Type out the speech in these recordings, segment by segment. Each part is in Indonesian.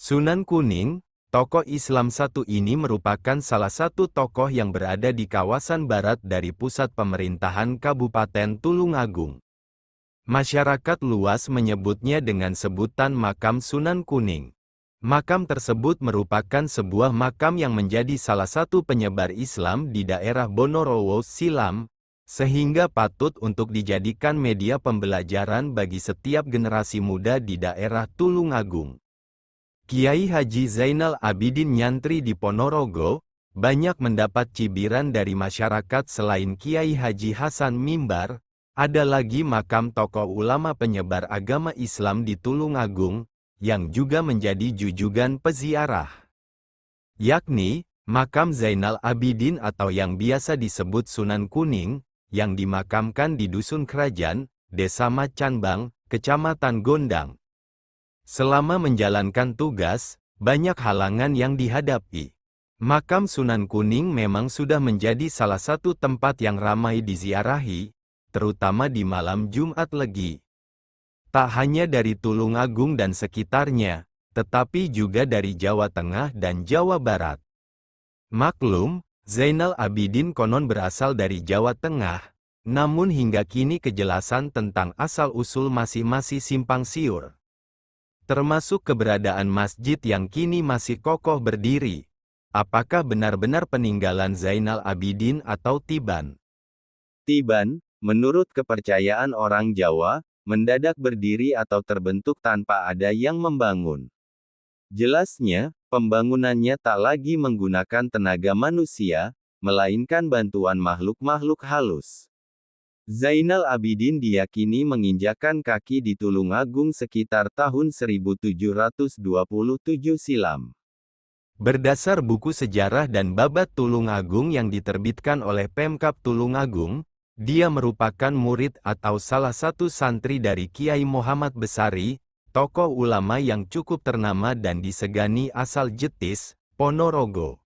Sunan Kuning, tokoh Islam satu ini merupakan salah satu tokoh yang berada di kawasan barat dari pusat pemerintahan Kabupaten Tulungagung. Masyarakat luas menyebutnya dengan sebutan Makam Sunan Kuning. Makam tersebut merupakan sebuah makam yang menjadi salah satu penyebar Islam di daerah Bonorowo silam, sehingga patut untuk dijadikan media pembelajaran bagi setiap generasi muda di daerah Tulungagung. Kiai Haji Zainal Abidin nyantri di Ponorogo, banyak mendapat cibiran dari masyarakat. Selain Kiai Haji Hasan Mimbar, ada lagi makam tokoh ulama penyebar agama Islam di Tulungagung, yang juga menjadi jujugan peziarah, yakni Makam Zainal Abidin atau yang biasa disebut Sunan Kuning, yang dimakamkan di Dusun Kerajaan, Desa Macanbang, Kecamatan Gondang. Selama menjalankan tugas, banyak halangan yang dihadapi. Makam Sunan Kuning memang sudah menjadi salah satu tempat yang ramai diziarahi, terutama di malam Jumat Legi. Tak hanya dari Tulungagung dan sekitarnya, tetapi juga dari Jawa Tengah dan Jawa Barat. Maklum, Zainal Abidin konon berasal dari Jawa Tengah, namun hingga kini kejelasan tentang asal-usul masih simpang siur. Termasuk keberadaan masjid yang kini masih kokoh berdiri. Apakah benar-benar peninggalan Zainal Abidin atau Tiban? Tiban, menurut kepercayaan orang Jawa, mendadak berdiri atau terbentuk tanpa ada yang membangun. Jelasnya, pembangunannya tak lagi menggunakan tenaga manusia, melainkan bantuan makhluk-makhluk halus. Zainal Abidin diyakini menginjakan kaki di Tulungagung sekitar tahun 1727 silam. Berdasar buku sejarah dan babat Tulungagung yang diterbitkan oleh Pemkab Tulungagung, dia merupakan murid atau salah satu santri dari Kiai Muhammad Besari, tokoh ulama yang cukup ternama dan disegani asal Jetis, Ponorogo.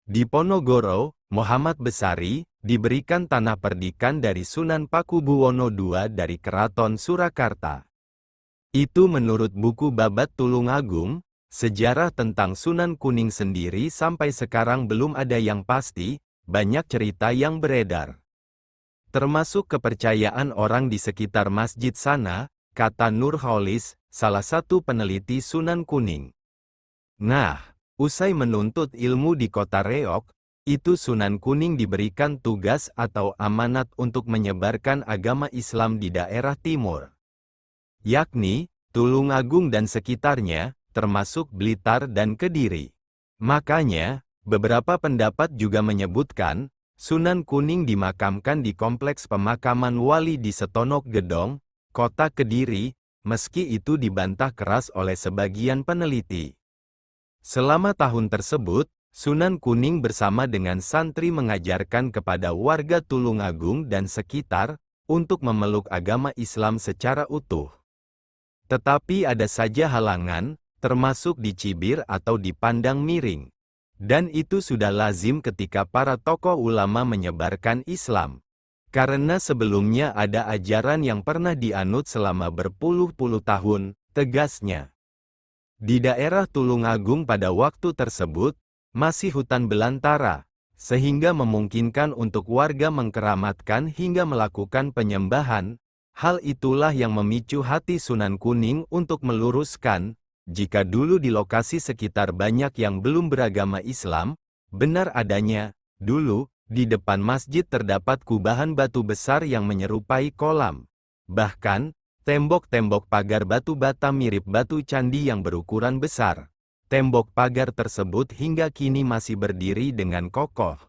Di Ponorogo, Muhammad Besari diberikan tanah perdikan dari Sunan Pakubuwono II dari Keraton Surakarta. Itu menurut buku babat Tulungagung. Sejarah tentang Sunan Kuning sendiri sampai sekarang belum ada yang pasti, banyak cerita yang beredar. Termasuk kepercayaan orang di sekitar masjid sana, kata Nurholis, salah satu peneliti Sunan Kuning. Nah, usai menuntut ilmu di kota Reok, itu Sunan Kuning diberikan tugas atau amanat untuk menyebarkan agama Islam di daerah timur, yakni Tulungagung dan sekitarnya, termasuk Blitar dan Kediri. Makanya, beberapa pendapat juga menyebutkan, Sunan Kuning dimakamkan di kompleks pemakaman wali di Setonok Gedong, kota Kediri, meski itu dibantah keras oleh sebagian peneliti. Selama tahun tersebut, Sunan Kuning bersama dengan santri mengajarkan kepada warga Tulungagung dan sekitar, untuk memeluk agama Islam secara utuh. Tetapi ada saja halangan, termasuk dicibir atau dipandang miring. Dan itu sudah lazim ketika para tokoh ulama menyebarkan Islam. Karena sebelumnya ada ajaran yang pernah dianut selama berpuluh-puluh tahun, tegasnya. Di daerah Tulungagung pada waktu tersebut, masih hutan belantara, sehingga memungkinkan untuk warga mengkeramatkan hingga melakukan penyembahan. Hal itulah yang memicu hati Sunan Kuning untuk meluruskan, jika dulu di lokasi sekitar banyak yang belum beragama Islam, benar adanya, dulu, di depan masjid terdapat kubahan batu besar yang menyerupai kolam. Bahkan, tembok-tembok pagar batu bata mirip batu candi yang berukuran besar. Tembok pagar tersebut hingga kini masih berdiri dengan kokoh.